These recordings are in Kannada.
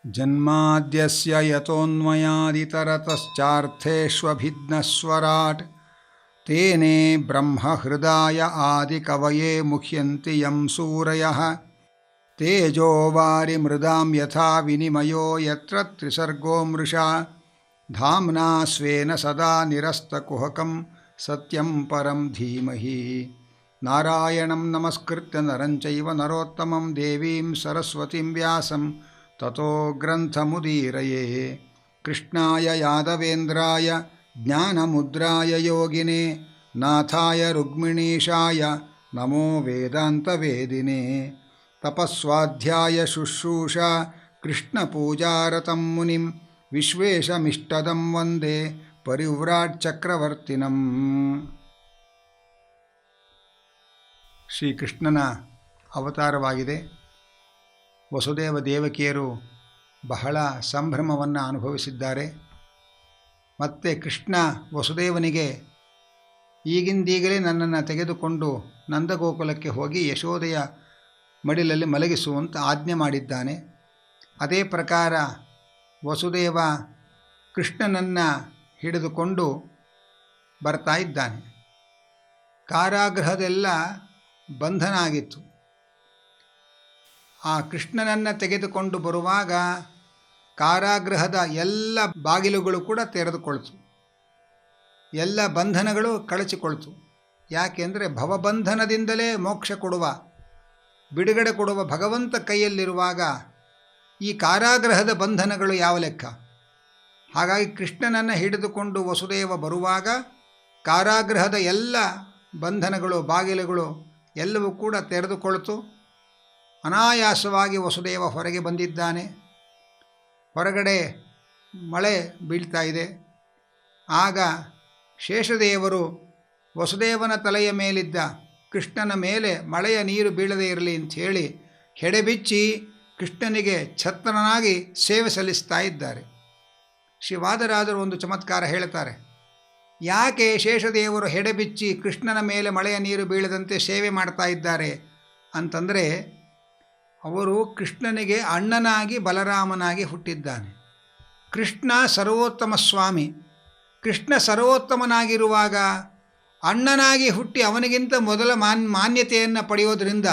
ಜನ್ಮಾದ್ಯಸ್ಯ ಯತೋನ್ಮಯಾದಿತರತಶ್ಚಾರ್ಥೇಷ್ವಭಿಘ್ನಸ್ವರಾಟ್ ತೇನೇ ಬ್ರಹ್ಮಹೃದಾಯ ಆದಿಕವಯೇ ಮುಹ್ಯಂತಿ ಯಂ ಸೂರಯಃ ತೇಜೋ ವಾರಿಮೃದಾಂ ಯಥಾ ವಿನಿಮಯೋ ಯತ್ರ ತ್ರಿಸರ್ಗೋ ಮೃಷಾ ಧಾಮ್ನಾ ಸ್ವೇನ ಸದಾ ನಿರಸ್ತಕುಹಕಂ ಸತ್ಯಂ ಪರಂ ಧೀಮಹಿ. ನಾರಾಯಣಂ ನಮಸ್ಕೃತ್ಯ ನರಂ ಚೈವ ನರೋತ್ತಮಂ ದೇವೀಂ ಸರಸ್ವತಿಂ ವ್ಯಾಸಂ ತತೋ ಗ್ರಂಥಮುದೀರಯೇ. ಕೃಷ್ಣಾಯ ಯಾದವೇಂದ್ರಾಯ ಜ್ಞಾನಮುದ್ರಾಯ ಯೋಗಿನೇ ನಾಥಾಯ ರುಕ್ಮಿಣೀಶಾಯ ನಮೋ ವೇದಾಂತವೇದಿನೇ. ತಪಸ್ವಾಧ್ಯಾಯ ಶುಶ್ರೂಷಾ ಕೃಷ್ಣಪೂಜಾರತಂ ಮುನಿಂ ವಿಶ್ವೇಶಮಿಷ್ಟದಂ ವಂದೇ ಪರಿವ್ರಾಟ್ ಚಕ್ರವರ್ತಿನಂ. ಶ್ರೀಕೃಷ್ಣನ ಅವತಾರವಾಗಿದೆ. ವಸುದೇವ ದೇವಕಿಯರು ಬಹಳ ಸಂಭ್ರಮವನ್ನು ಅನುಭವಿಸಿದ್ದಾರೆ. ಮತ್ತು ಕೃಷ್ಣ ವಸುದೇವನಿಗೆ ಈಗಿಂದೀಗಲೇ ನನ್ನನ್ನು ತೆಗೆದುಕೊಂಡು ನಂದಗೋಕುಲಕ್ಕೆ ಹೋಗಿ ಯಶೋದೆಯ ಮಡಿಲಲ್ಲಿ ಮಲಗಿಸುವಂತ ಆಜ್ಞೆ ಮಾಡಿದ್ದಾನೆ. ಅದೇ ಪ್ರಕಾರ ವಸುದೇವ ಕೃಷ್ಣನನ್ನು ಹಿಡಿದುಕೊಂಡು ಬರ್ತಾ ಇದ್ದಾನೆ. ಕಾರಾಗೃಹದೆಲ್ಲ ಬಂಧನ ಆಗಿತ್ತು. ಆ ಕೃಷ್ಣನನ್ನು ತೆಗೆದುಕೊಂಡು ಬರುವಾಗ ಕಾರಾಗೃಹದ ಎಲ್ಲ ಬಾಗಿಲುಗಳು ಕೂಡ ತೆರೆದುಕೊಳ್ತು, ಎಲ್ಲ ಬಂಧನಗಳು ಕಳಚಿಕೊಳ್ತು. ಯಾಕೆಂದರೆ ಭವಬಂಧನದಿಂದಲೇ ಮೋಕ್ಷ ಕೊಡುವ, ಬಿಡುಗಡೆ ಕೊಡುವ ಭಗವಂತ ಕೈಯಲ್ಲಿರುವಾಗ ಈ ಕಾರಾಗೃಹದ ಬಂಧನಗಳು ಯಾವ ಲೆಕ್ಕ? ಹಾಗಾಗಿ ಕೃಷ್ಣನನ್ನು ಹಿಡಿದುಕೊಂಡು ವಸುದೇವ ಬರುವಾಗ ಕಾರಾಗೃಹದ ಎಲ್ಲ ಬಂಧನಗಳು, ಬಾಗಿಲುಗಳು ಎಲ್ಲವೂ ಕೂಡ ತೆರೆದುಕೊಳ್ತು. ಅನಾಯಾಸವಾಗಿ ವಸುದೇವ ಹೊರಗೆ ಬಂದಿದ್ದಾನೆ. ಹೊರಗಡೆ ಮಳೆ ಬೀಳ್ತಾ ಇದೆ. ಆಗ ಶೇಷದೇವರು ವಸುದೇವನ ತಲೆಯ ಮೇಲಿದ್ದ ಕೃಷ್ಣನ ಮೇಲೆ ಮಳೆಯ ನೀರು ಬೀಳದೇ ಇರಲಿ ಅಂಥೇಳಿ ಹೆಡೆಬಿಚ್ಚಿ ಕೃಷ್ಣನಿಗೆ ಛತ್ರನಾಗಿ ಸೇವೆ ಸಲ್ಲಿಸ್ತಾ ಇದ್ದಾರೆ. ಶ್ರೀವಾದರಾಜರು ಒಂದು ಚಮತ್ಕಾರ ಹೇಳ್ತಾರೆ. ಯಾಕೆ ಶೇಷದೇವರು ಹೆಡೆಬಿಚ್ಚಿ ಕೃಷ್ಣನ ಮೇಲೆ ಮಳೆಯ ನೀರು ಬೀಳದಂತೆ ಸೇವೆ ಮಾಡ್ತಾ ಇದ್ದಾರೆ ಅಂತಂದರೆ, ಅವರು ಕೃಷ್ಣನಿಗೆ ಅಣ್ಣನಾಗಿ ಬಲರಾಮನಾಗಿ ಹುಟ್ಟಿದ್ದಾನೆ. ಕೃಷ್ಣ ಸರ್ವೋತ್ತಮ ಸ್ವಾಮಿ. ಕೃಷ್ಣ ಸರ್ವೋತ್ತಮನಾಗಿರುವಾಗ ಅಣ್ಣನಾಗಿ ಹುಟ್ಟಿ ಅವನಿಗಿಂತ ಮೊದಲ ಮಾನ್ಯತೆಯನ್ನು ಪಡೆಯೋದರಿಂದ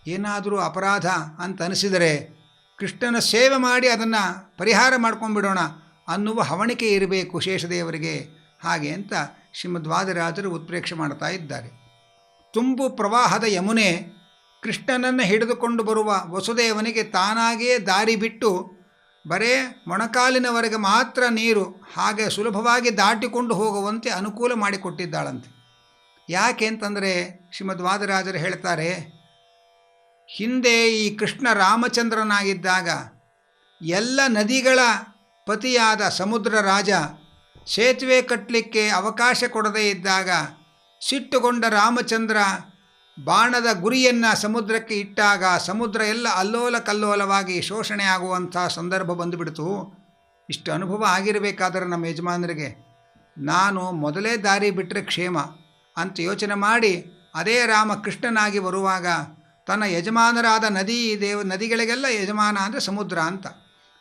ಏನಾದರೂ ಅಪರಾಧ ಅಂತ ಅನಿಸಿದರೆ ಕೃಷ್ಣನ ಸೇವೆ ಮಾಡಿ ಅದನ್ನು ಪರಿಹಾರ ಮಾಡ್ಕೊಂಡ್ಬಿಡೋಣ ಅನ್ನುವ ಹವಣಿಕೆ ಇರಬೇಕು ಶೇಷದೇವರಿಗೆ. ಹಾಗೆ ಅಂತ ಶ್ರೀಮದ್ವಾದರಾಜರು ಉತ್ಪ್ರೇಕ್ಷೆ ಮಾಡ್ತಾ ಇದ್ದಾರೆ. ತುಂಬು ಪ್ರವಾಹದ ಯಮುನೆ ಕೃಷ್ಣನನ್ನು ಹಿಡಿದುಕೊಂಡು ಬರುವ ವಸುದೇವನಿಗೆ ತಾನಾಗಿಯೇ ದಾರಿ ಬಿಟ್ಟು ಬರೇ ಮೊಣಕಾಲಿನವರೆಗೆ ಮಾತ್ರ ನೀರು ಹಾಗೆ ಸುಲಭವಾಗಿ ದಾಟಿಕೊಂಡು ಹೋಗುವಂತೆ ಅನುಕೂಲ ಮಾಡಿಕೊಟ್ಟಿದ್ದಾಳಂತೆ. ಯಾಕೆ ಅಂತಂದರೆ ಶ್ರೀಮದ್ವಾದರಾಜರು ಹೇಳ್ತಾರೆ, ಹಿಂದೆ ಈ ಕೃಷ್ಣ ರಾಮಚಂದ್ರನಾಗಿದ್ದಾಗ ಎಲ್ಲ ನದಿಗಳ ಪತಿಯಾದ ಸಮುದ್ರ ರಾಜ ಸೇತುವೆ ಕಟ್ಟಲಿಕ್ಕೆ ಅವಕಾಶ ಕೊಡದೇ ಇದ್ದಾಗ ಸಿಟ್ಟುಗೊಂಡ ರಾಮಚಂದ್ರ ಬಾಣದ ಗುರಿಯನ್ನು ಸಮುದ್ರಕ್ಕೆ ಇಟ್ಟಾಗ ಸಮುದ್ರ ಎಲ್ಲ ಅಲ್ಲೋಲ ಕಲ್ಲೋಲವಾಗಿ ಶೋಷಣೆ ಆಗುವಂಥ ಸಂದರ್ಭ ಬಂದುಬಿಡ್ತು. ಇಷ್ಟು ಅನುಭವ ಆಗಿರಬೇಕಾದರೆ ನಮ್ಮ ಯಜಮಾನರಿಗೆ ನಾನು ಮೊದಲೇ ದಾರಿ ಬಿಟ್ಟರೆ ಕ್ಷೇಮ ಅಂತ ಯೋಚನೆ ಮಾಡಿ ಅದೇ ರಾಮ ಕೃಷ್ಣನಾಗಿ ಬರುವಾಗ ತನ್ನ ಯಜಮಾನರಾದ ನದಿಗಳಿಗೆಲ್ಲ ಯಜಮಾನ ಅಂದರೆ ಸಮುದ್ರ ಅಂತ.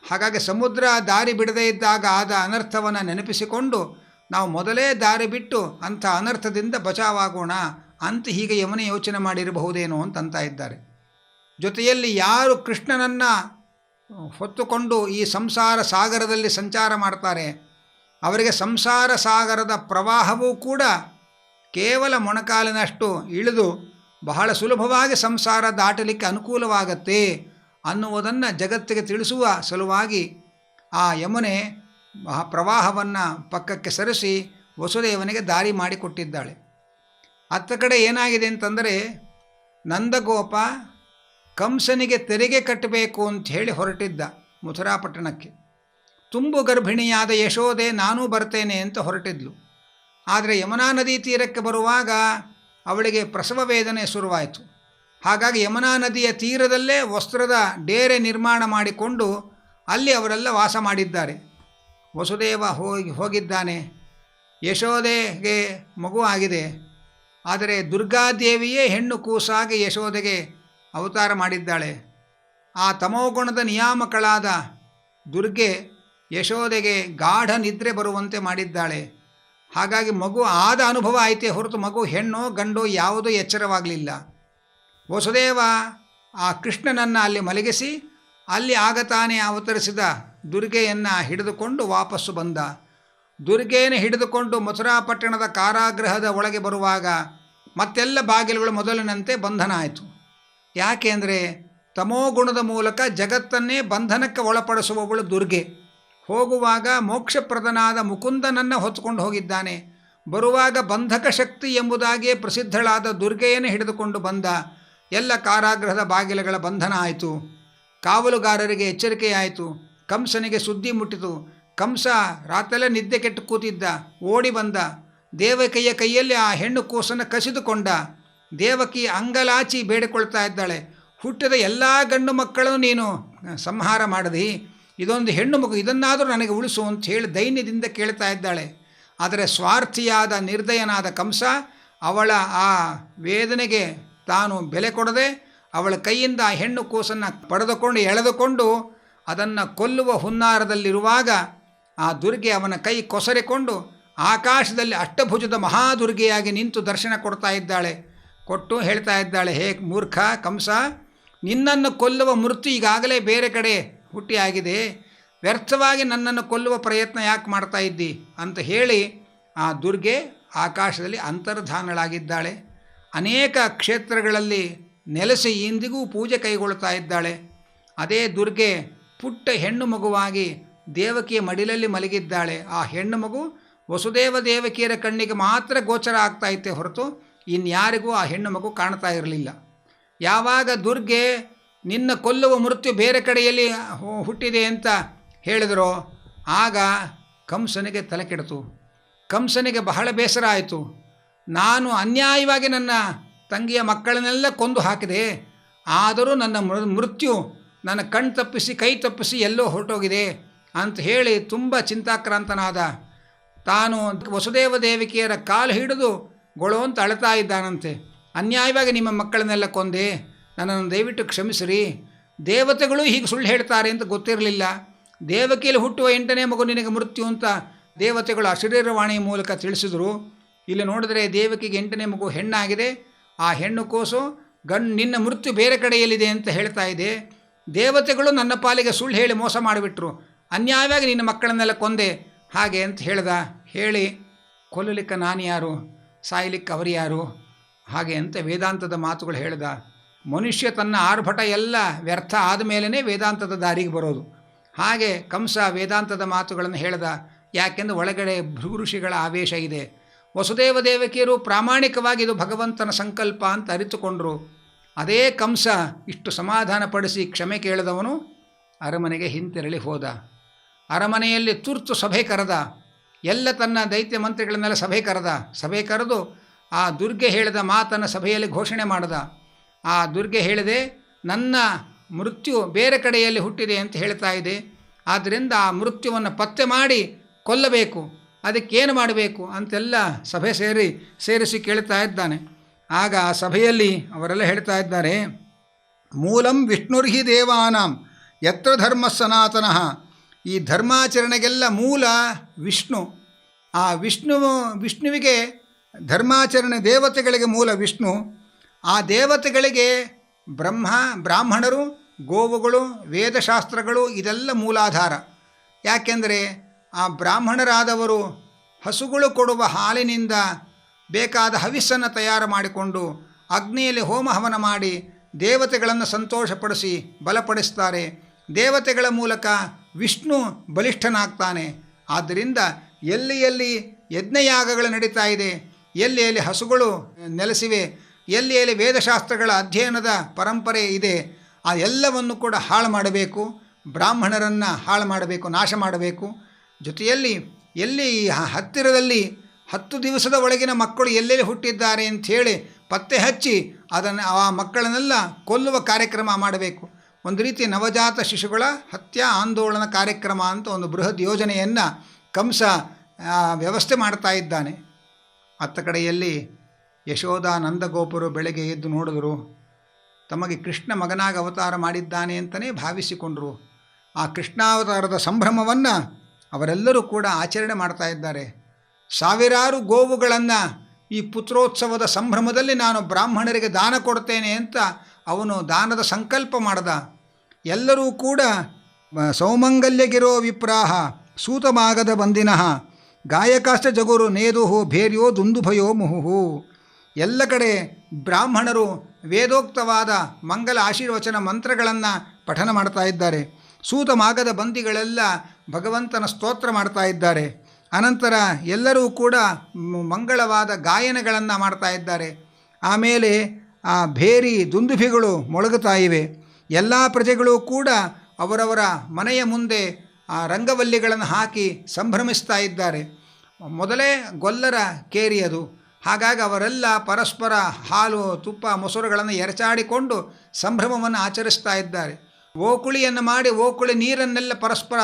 ಹಾಗಾಗಿ ಸಮುದ್ರ ದಾರಿ ಬಿಡದೇ ಇದ್ದಾಗ ಆದ ಅನರ್ಥವನ್ನು ನೆನಪಿಸಿಕೊಂಡು ನಾವು ಮೊದಲೇ ದಾರಿ ಬಿಟ್ಟು ಅಂಥ ಅನರ್ಥದಿಂದ ಬಚಾವಾಗೋಣ ಅಂತ ಹೀಗೆ ಯಮುನೆ ಯೋಚನೆ ಮಾಡಿರಬಹುದೇನೋ ಅಂತ ಇದ್ದಾರೆ. ಜೊತೆಯಲ್ಲಿ ಯಾರು ಕೃಷ್ಣನನ್ನು ಹೊತ್ತುಕೊಂಡು ಈ ಸಂಸಾರ ಸಾಗರದಲ್ಲಿ ಸಂಚಾರ ಮಾಡ್ತಾರೆ ಅವರಿಗೆ ಸಂಸಾರ ಸಾಗರದ ಪ್ರವಾಹವೂ ಕೂಡ ಕೇವಲ ಮೊಣಕಾಲಿನಷ್ಟು ಇಳಿದು ಬಹಳ ಸುಲಭವಾಗಿ ಸಂಸಾರ ದಾಟಲಿಕ್ಕೆ ಅನುಕೂಲವಾಗತ್ತೆ ಅನ್ನುವುದನ್ನು ಜಗತ್ತಿಗೆ ತಿಳಿಸುವ ಸಲುವಾಗಿ ಆ ಯಮುನೆ ಪ್ರವಾಹವನ್ನು ಪಕ್ಕಕ್ಕೆ ಸರಿಸಿ ವಸುದೇವನಿಗೆ ದಾರಿ ಮಾಡಿಕೊಟ್ಟಿದ್ದಾಳೆ. ಅತ್ತ ಕಡೆ ಏನಾಗಿದೆ ಅಂತಂದರೆ, ನಂದಗೋಪ ಕಂಸನಿಗೆ ತೆರಿಗೆ ಕಟ್ಟಬೇಕು ಅಂತ ಹೇಳಿ ಹೊರಟಿದ್ದ ಮಥುರಾಪಟ್ಟಣಕ್ಕೆ. ತುಂಬು ಗರ್ಭಿಣಿಯಾದ ಯಶೋದೆ ನಾನೂ ಬರ್ತೇನೆ ಅಂತ ಹೊರಟಿದ್ಲು. ಆದರೆ ಯಮುನಾ ನದಿ ತೀರಕ್ಕೆ ಬರುವಾಗ ಅವಳಿಗೆ ಪ್ರಸವ ವೇದನೆ ಶುರುವಾಯಿತು. ಹಾಗಾಗಿ ಯಮುನಾ ನದಿಯ ತೀರದಲ್ಲೇ ವಸ್ತ್ರದ ಡೇರೆ ನಿರ್ಮಾಣ ಮಾಡಿಕೊಂಡು ಅಲ್ಲಿ ಅವರೆಲ್ಲ ವಾಸ ಮಾಡಿದ್ದಾರೆ. ವಸುದೇವ ಹೋಗಿದ್ದಾನೆ. ಯಶೋದೆಗೆ ಮಗು ಆಗಿದೆ. ಆದರೆ ದುರ್ಗಾದೇವಿಯೇ ಹೆಣ್ಣು ಕೂಸಾಗಿ ಯಶೋದೆಗೆ ಅವತಾರ ಮಾಡಿದ್ದಾಳೆ. ಆ ತಮೋಗುಣದ ನಿಯಾಮಕಳಾದ ದುರ್ಗೆ ಯಶೋದೆಗೆ ಗಾಢ ನಿದ್ರೆ ಬರುವಂತೆ ಮಾಡಿದ್ದಾಳೆ. ಹಾಗಾಗಿ ಮಗು ಆದ ಅನುಭವ ಆಯಿತೇ ಹೊರತು ಮಗು ಹೆಣ್ಣೋ ಗಂಡೋ ಯಾವುದೂ ಎಚ್ಚರವಾಗಲಿಲ್ಲ. ವಸುದೇವ ಆ ಕೃಷ್ಣನನ್ನು ಅಲ್ಲಿ ಮಲಗಿಸಿ ಅಲ್ಲಿ ಆಗ ತಾನೇ ಅವತರಿಸಿದ ದುರ್ಗೆಯನ್ನು ಹಿಡಿದುಕೊಂಡು ವಾಪಸ್ಸು ಬಂದ. ದುರ್ಗೆಯನ್ನು ಹಿಡಿದುಕೊಂಡು ಮಥುರಾಪಟ್ಟಣದ ಕಾರಾಗೃಹದ ಒಳಗೆ ಬರುವಾಗ ಮತ್ತೆಲ್ಲ ಬಾಗಿಲುಗಳು ಮೊದಲಿನಂತೆ ಬಂಧನ ಆಯಿತು. ಯಾಕೆ ಅಂದರೆ ತಮೋಗುಣದ ಮೂಲಕ ಜಗತ್ತನ್ನೇ ಬಂಧನಕ್ಕೆ ಒಳಪಡಿಸುವವಳು ದುರ್ಗೆ. ಹೋಗುವಾಗ ಮೋಕ್ಷಪ್ರದನಾದ ಮುಕುಂದನನ್ನು ಹೊತ್ತುಕೊಂಡು ಹೋಗಿದ್ದಾನೆ. ಬರುವಾಗ ಬಂಧಕ ಶಕ್ತಿ ಎಂಬುದಾಗಿಯೇ ಪ್ರಸಿದ್ಧಳಾದ ದುರ್ಗೆಯನ್ನು ಹಿಡಿದುಕೊಂಡು ಬಂದ. ಎಲ್ಲ ಕಾರಾಗೃಹದ ಬಾಗಿಲುಗಳ ಬಂಧನ ಆಯಿತು. ಕಾವಲುಗಾರರಿಗೆ ಎಚ್ಚರಿಕೆಯಾಯಿತು. ಕಂಸನಿಗೆ ಸುದ್ದಿ ಮುಟ್ಟಿತು. ಕಂಸ ರಾತ್ರೆಲ್ಲ ನಿದ್ದೆ ಕೆಟ್ಟು ಕೂತಿದ್ದ. ಓಡಿ ಬಂದ. ದೇವಕಿಯ ಕೈಯಲ್ಲಿ ಆ ಹೆಣ್ಣು ಕೂಸನ್ನು ಕಸಿದುಕೊಂಡ. ದೇವಕಿ ಅಂಗಲಾಚಿ ಬೇಡಿಕೊಳ್ತಾ ಇದ್ದಾಳೆ, ಹುಟ್ಟಿದ ಎಲ್ಲ ಗಂಡು ಮಕ್ಕಳನ್ನು ನೀನು ಸಂಹಾರ ಮಾಡದಿ, ಇದೊಂದು ಹೆಣ್ಣು ಮಗು, ಇದನ್ನಾದರೂ ನನಗೆ ಉಳಿಸು ಅಂತ ಹೇಳಿ ದೈನ್ಯದಿಂದ ಕೇಳ್ತಾ ಇದ್ದಾಳೆ. ಆದರೆ ಸ್ವಾರ್ಥಿಯಾದ ನಿರ್ದಯನಾದ ಕಂಸ ಅವಳ ಆ ವೇದನೆಗೆ ತಾನು ಬೆಲೆ ಕೊಡದೆ ಅವಳ ಕೈಯಿಂದ ಆ ಹೆಣ್ಣು ಕೂಸನ್ನು ಪಡೆದುಕೊಂಡು ಎಳೆದುಕೊಂಡು ಅದನ್ನು ಕೊಲ್ಲುವ ಹುನ್ನಾರದಲ್ಲಿರುವಾಗ ಆ ದುರ್ಗೆ ಅವನ ಕೈ ಕೊಸರಿಕೊಂಡು ಆಕಾಶದಲ್ಲಿ ಅಷ್ಟಭುಜದ ಮಹಾದುರ್ಗೆಯಾಗಿ ನಿಂತು ದರ್ಶನ ಕೊಡ್ತಾ ಇದ್ದಾಳೆ. ಕೊಟ್ಟು ಹೇಳ್ತಾ ಇದ್ದಾಳೆ, ಹೇ ಮೂರ್ಖ ಕಂಸ, ನಿನ್ನನ್ನು ಕೊಲ್ಲುವ ಮೃತ್ಯು ಈಗಾಗಲೇ ಬೇರೆ ಕಡೆ ಹುಟ್ಟಿಯಾಗಿದೆ, ವ್ಯರ್ಥವಾಗಿ ನನ್ನನ್ನು ಕೊಲ್ಲುವ ಪ್ರಯತ್ನ ಯಾಕೆ ಮಾಡ್ತಾ ಇದ್ದಿ ಅಂತ ಹೇಳಿ ಆ ದುರ್ಗೆ ಆಕಾಶದಲ್ಲಿ ಅಂತರ್ಧಾನಳಾಗಿದ್ದಾಳೆ. ಅನೇಕ ಕ್ಷೇತ್ರಗಳಲ್ಲಿ ನೆಲೆಸಿ ಇಂದಿಗೂ ಪೂಜೆ ಕೈಗೊಳ್ತಾ ಇದ್ದಾಳೆ. ಅದೇ ದುರ್ಗೆ ಪುಟ್ಟ ಹೆಣ್ಣು ಮಗುವಾಗಿ ದೇವಕಿಯ ಮಡಿಲಲ್ಲಿ ಮಲಗಿದ್ದಾಳೆ. ಆ ಹೆಣ್ಣು ಮಗು ವಸುದೇವ ದೇವಕಿಯರ ಕಣ್ಣಿಗೆ ಮಾತ್ರ ಗೋಚರ ಆಗ್ತಾ ಇತ್ತೆ ಹೊರತು ಇನ್ಯಾರಿಗೂ ಆ ಹೆಣ್ಣು ಮಗು ಕಾಣ್ತಾ ಇರಲಿಲ್ಲ. ಯಾವಾಗ ದುರ್ಗೆ ನಿನ್ನ ಕೊಲ್ಲುವ ಮೃತ್ಯು ಬೇರೆ ಕಡೆಯಲ್ಲಿ ಹುಟ್ಟಿದೆ ಅಂತ ಹೇಳಿದರೋ ಆಗ ಕಂಸನಿಗೆ ತಲೆ ಕೆಡಿತು. ಕಂಸನಿಗೆ ಬಹಳ ಬೇಸರ ಆಯಿತು. ನಾನು ಅನ್ಯಾಯವಾಗಿ ನನ್ನ ತಂಗಿಯ ಮಕ್ಕಳನ್ನೆಲ್ಲ ಕೊಂದು ಹಾಕಿದೆ, ಆದರೂ ನನ್ನ ಮೃತ್ಯು ನನ್ನ ಕಣ್ಣು ತಪ್ಪಿಸಿ ಕೈ ತಪ್ಪಿಸಿ ಎಲ್ಲೋ ಹೊರಟೋಗಿದೆ ಅಂತ ಹೇಳಿ ತುಂಬ ಚಿಂತಾಕ್ರಾಂತನಾದ. ತಾನು ವಸುದೇವ ದೇವಿಕೆಯರ ಕಾಲು ಹಿಡಿದು ಗೊಳೋ ಅಂತ ಅಳ್ತಾ ಇದ್ದಾನಂತೆ. ಅನ್ಯಾಯವಾಗಿ ನಿಮ್ಮ ಮಕ್ಕಳನ್ನೆಲ್ಲ ಕೊಂದೆ, ನನ್ನನ್ನು ದಯವಿಟ್ಟು ಕ್ಷಮಿಸಿರಿ. ದೇವತೆಗಳು ಹೀಗೆ ಸುಳ್ಳು ಹೇಳ್ತಾರೆ ಅಂತ ಗೊತ್ತಿರಲಿಲ್ಲ. ದೇವಕಿಯಲ್ಲಿ ಹುಟ್ಟುವ 8ನೇ ಮಗು ನಿನಗೆ ಮೃತ್ಯು ಅಂತ ದೇವತೆಗಳು ಅಶರೀರವಾಣಿಯ ಮೂಲಕ ತಿಳಿಸಿದರು. ಇಲ್ಲಿ ನೋಡಿದರೆ ದೇವಕಿಗೆ 8ನೇ ಮಗು ಹೆಣ್ಣಾಗಿದೆ. ಆ ಹೆಣ್ಣು ಕೂಸು ನಿನ್ನ ಮೃತ್ಯು ಬೇರೆ ಕಡೆಯಲ್ಲಿದೆ ಅಂತ ಹೇಳ್ತಾ ಇದೆ. ದೇವತೆಗಳು ನನ್ನ ಪಾಲಿಗೆ ಸುಳ್ಳು ಹೇಳಿ ಮೋಸ ಮಾಡಿಬಿಟ್ರು, ಅನ್ಯಾಯವಾಗಿ ನಿನ್ನ ಮಕ್ಕಳನ್ನೆಲ್ಲ ಕೊಂದೆ ಹಾಗೆ ಅಂತ ಹೇಳ್ದ. ಹೇಳಿ ಕೊಲ್ಲಲಿಕ್ಕೆ ನಾನು ಯಾರು, ಸಾಯಲಿಕ್ಕೆ ಅವರು ಯಾರು ಹಾಗೆ ಅಂತ ವೇದಾಂತದ ಮಾತುಗಳು ಹೇಳ್ದ. ಮನುಷ್ಯ ತನ್ನ ಆರ್ಭಟ ಎಲ್ಲ ವ್ಯರ್ಥ ಆದಮೇಲೇ ವೇದಾಂತದ ದಾರಿಗೆ ಬರೋದು. ಹಾಗೆ ಕಂಸ ವೇದಾಂತದ ಮಾತುಗಳನ್ನು ಹೇಳ್ದ. ಯಾಕೆಂದರೆ ಒಳಗಡೆ ಭೃಗು ಋಷಿಗಳ ಆವೇಶ ಇದೆ. ವಸುದೇವ ದೇವಕಿಯರು ಪ್ರಾಮಾಣಿಕವಾಗಿ ಇದು ಭಗವಂತನ ಸಂಕಲ್ಪ ಅಂತ ಅರಿತುಕೊಂಡರು. ಅದೇ ಕಂಸ ಇಷ್ಟು ಸಮಾಧಾನಪಡಿಸಿ ಕ್ಷಮೆ ಕೇಳಿದವನು ಅರಮನೆಗೆ ಹಿಂತಿರಳಿ ಹೋದ. ಅರಮನೆಯಲ್ಲಿ ತುರ್ತು ಸಭೆ ಕರೆದ. ಎಲ್ಲ ತನ್ನ ದೈತ್ಯ ಮಂತ್ರಿಗಳನ್ನೆಲ್ಲ ಸಭೆ ಕರೆದು ಆ ದುರ್ಗೆ ಹೇಳಿದ ಮಾತನ್ನು ಸಭೆಯಲ್ಲಿ ಘೋಷಣೆ ಮಾಡಿದ. ಆ ದುರ್ಗೆ ಹೇಳಿದೆ, ನನ್ನ ಮೃತ್ಯು ಬೇರೆ ಕಡೆಯಲ್ಲಿ ಹುಟ್ಟಿದೆ ಅಂತ ಹೇಳ್ತಾ ಇದೆ, ಆದ್ದರಿಂದ ಆ ಮೃತ್ಯುವನ್ನು ಪತ್ತೆ ಮಾಡಿ ಕೊಲ್ಲಬೇಕು, ಅದಕ್ಕೇನು ಮಾಡಬೇಕು ಅಂತೆಲ್ಲ ಸಭೆ ಸೇರಿಸಿ ಕೇಳ್ತಾ ಇದ್ದಾನೆ. ಆಗ ಆ ಸಭೆಯಲ್ಲಿ ಅವರೆಲ್ಲ ಹೇಳ್ತಾ ಇದ್ದಾರೆ, ಮೂಲಂ ವಿಷ್ಣುರ್ಹಿ ದೇವಾನಾಂ ಯತ್ರ ಧರ್ಮ ಸನಾತನಃ. ಈ ಧರ್ಮಾಚರಣೆಗೆಲ್ಲ ಮೂಲ ವಿಷ್ಣು. ಆ ವಿಷ್ಣುವಿಗೆ ಧರ್ಮಾಚರಣೆ, ದೇವತೆಗಳಿಗೆ ಮೂಲ ವಿಷ್ಣು. ಆ ದೇವತೆಗಳಿಗೆ ಬ್ರಾಹ್ಮಣರು, ಗೋವುಗಳು, ವೇದಶಾಸ್ತ್ರಗಳು ಇದೆಲ್ಲ ಮೂಲಾಧಾರ. ಯಾಕೆಂದರೆ ಆ ಬ್ರಾಹ್ಮಣರಾದವರು ಹಸುಗಳು ಕೊಡುವ ಹಾಲಿನಿಂದ ಬೇಕಾದ ಹವಿಸ್ಸನ್ನು ತಯಾರು ಮಾಡಿಕೊಂಡು ಅಗ್ನಿಯಲ್ಲಿ ಹೋಮ ಹವನ ಮಾಡಿ ದೇವತೆಗಳನ್ನು ಸಂತೋಷಪಡಿಸಿ ಬಲಪಡಿಸ್ತಾರೆ. ದೇವತೆಗಳ ಮೂಲಕ ವಿಷ್ಣು ಬಲಿಷ್ಠನಾಗ್ತಾನೆ. ಆದ್ದರಿಂದ ಎಲ್ಲಿ ಯಜ್ಞಯಾಗಗಳು ನಡೀತಾ ಇದೆ, ಎಲ್ಲಿ ಹಸುಗಳು ನೆಲೆಸಿವೆ, ಎಲ್ಲಿ ವೇದಶಾಸ್ತ್ರಗಳ ಅಧ್ಯಯನದ ಪರಂಪರೆ ಇದೆ, ಆ ಎಲ್ಲವನ್ನು ಕೂಡ ಹಾಳು ಮಾಡಬೇಕು. ಬ್ರಾಹ್ಮಣರನ್ನು ಹಾಳು ಮಾಡಬೇಕು, ನಾಶ ಮಾಡಬೇಕು. ಜೊತೆಯಲ್ಲಿ ಎಲ್ಲಿ ಹತ್ತಿರದಲ್ಲಿ 10 ದಿವಸದ ಒಳಗಿನ ಮಕ್ಕಳು ಎಲ್ಲೆಲ್ಲಿ ಹುಟ್ಟಿದ್ದಾರೆ ಅಂಥೇಳಿ ಪತ್ತೆ ಹಚ್ಚಿ ಅದನ್ನು ಆ ಮಕ್ಕಳನ್ನೆಲ್ಲ ಕೊಲ್ಲುವ ಕಾರ್ಯಕ್ರಮ ಮಾಡಬೇಕು. ಒಂದು ರೀತಿ ನವಜಾತ ಶಿಶುಗಳ ಹತ್ಯಾ ಆಂದೋಲನ ಕಾರ್ಯಕ್ರಮ ಅಂತ ಒಂದು ಬೃಹತ್ ಯೋಜನೆಯನ್ನು ಕಂಸ ವ್ಯವಸ್ಥೆ ಮಾಡ್ತಾ ಇದ್ದಾನೆ. ಅತ್ತ ಕಡೆಯಲ್ಲಿ ಯಶೋಧ ನಂದಗೋಪರು ಬೆಳಗ್ಗೆ ಎದ್ದು ನೋಡಿದರು. ತಮಗೆ ಕೃಷ್ಣ ಮಗನಾಗಿ ಅವತಾರ ಮಾಡಿದ್ದಾನೆ ಅಂತಲೇ ಭಾವಿಸಿಕೊಂಡರು. ಆ ಕೃಷ್ಣಾವತಾರದ ಸಂಭ್ರಮವನ್ನು ಅವರೆಲ್ಲರೂ ಕೂಡ ಆಚರಣೆ ಮಾಡ್ತಾ ಇದ್ದಾರೆ. ಸಾವಿರಾರು ಗೋವುಗಳನ್ನು ಈ ಪುತ್ರೋತ್ಸವದ ಸಂಭ್ರಮದಲ್ಲಿ ನಾನು ಬ್ರಾಹ್ಮಣರಿಗೆ ದಾನ ಕೊಡ್ತೇನೆ ಅಂತ ಅವನು ದಾನದ ಸಂಕಲ್ಪ ಮಾಡ್ದ. ಎಲ್ಲರೂ ಕೂಡ ಸೌಮಂಗಲ್ಯಗಿರೋ ವಿಪ್ರಾಹ ಸೂತಮಾಗದ ಬಂದಿನಃ ಗಾಯಕಾಷ್ಟ ಜಗುರು ನೇದುಹು ಭೇರ್ಯೋ ದುಂದುಭಯೋ ಮುಹುಹು. ಎಲ್ಲ ಕಡೆ ಬ್ರಾಹ್ಮಣರು ವೇದೋಕ್ತವಾದ ಮಂಗಲ ಆಶೀರ್ವಚನ ಮಂತ್ರಗಳನ್ನು ಪಠನ ಮಾಡ್ತಾ ಇದ್ದಾರೆ. ಸೂತಮಾಗದ ಬಂದಿಗಳೆಲ್ಲ ಭಗವಂತನ ಸ್ತೋತ್ರ ಮಾಡ್ತಾ ಇದ್ದಾರೆ. ಅನಂತರ ಎಲ್ಲರೂ ಕೂಡ ಮಂಗಳವಾದ ಗಾಯನಗಳನ್ನು ಮಾಡ್ತಾ ಇದ್ದಾರೆ. ಆಮೇಲೆ ಆ ಭೇರಿ ದುಂದುಭಿಗಳು ಮೊಳಗುತ್ತಾ ಇವೆ. ಎಲ್ಲ ಪ್ರಜೆಗಳು ಕೂಡ ಅವರವರ ಮನೆಯ ಮುಂದೆ ಆ ರಂಗವಲ್ಲಿಗಳನ್ನು ಹಾಕಿ ಸಂಭ್ರಮಿಸ್ತಾ ಇದ್ದಾರೆ. ಮೊದಲೇ ಗೊಲ್ಲರ ಕೇರಿ ಅದು. ಹಾಗಾಗಿ ಅವರೆಲ್ಲ ಪರಸ್ಪರ ಹಾಲು ತುಪ್ಪ ಮೊಸರುಗಳನ್ನು ಎರಚಾಡಿಕೊಂಡು ಸಂಭ್ರಮವನ್ನು ಆಚರಿಸ್ತಾ ಇದ್ದಾರೆ. ಓಕುಳಿಯನ್ನು ಮಾಡಿ ಓಕುಳಿ ನೀರನ್ನೆಲ್ಲ ಪರಸ್ಪರ